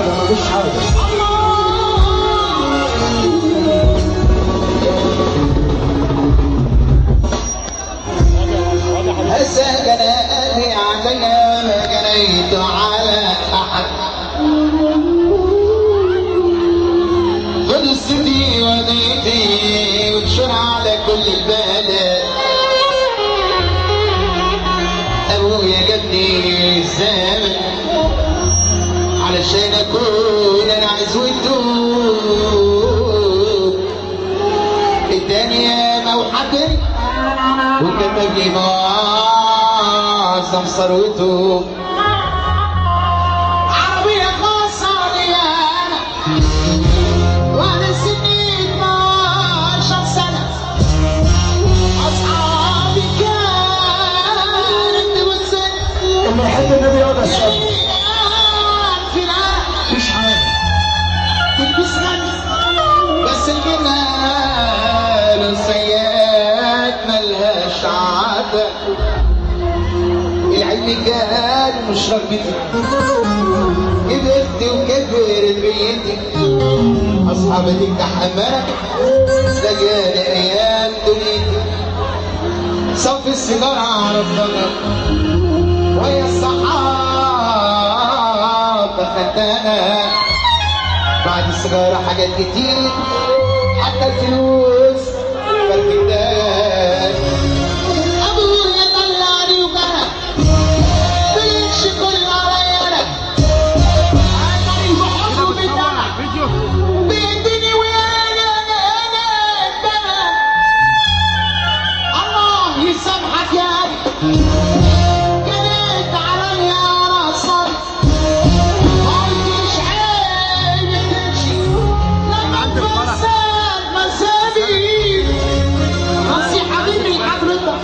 حاجه مفيش حاجه. هسه جناتي عليا ما جنيت على احد. قدستي وديتي وتشر على كل البلد. ابويا جدي الزمن علشان اكون انا عزوته. الدنيا موحدني وكتب لي معظم ثروته. عربية خاصة لي أنا وأنا سني 12 سنة. أصحابي كانت والسن اللي يحب النبي يقعد على الشمس. في العالم مفيش حاجه. تلبس غني بس الجمال والسيئات ملهاش عادة. العلم كان مش رغبتي كبرت وكبرت بيتي. أصحابي تحملت سجاني أيام دنيتي. صف السيجارة على الضرب ويا الصحابة ختانة. بعد السيجارة حاجات كتير حتى الفلوس فالكتاب. أبويا طلعني وجرى بلش كل عليا أنا. أنا البحر وبالدمع بيديني ويانا أنا الله يسامحك يا أبي. جنيت عليا راسك قلتش عيب تمشي لما تفسد مسابي. نصيحة مني حضرتك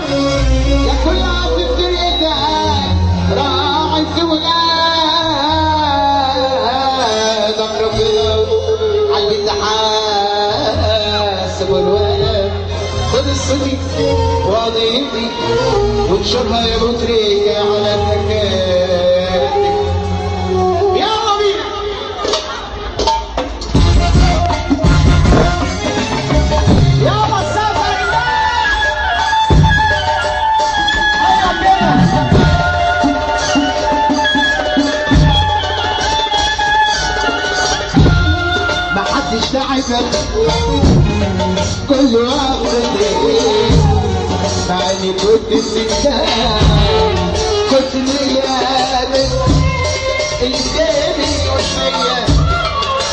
يا كل عبد في دنيتك راعي في ولادك. ربنا عالبيت حاسب الولد. خد الصدي وقضيتي وانشرها يا ابو تريكة على تكاتك. يلا بينا يلا سافر ما حدش تعبك كل واحد مع اني كنت الستان. كنت ميامن اللي قدامي وشوية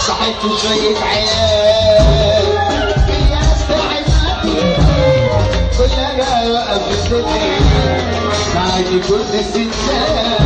صحيت شوية عيال. يا استعبتني كل انا وقفت مع اني كنت الستان.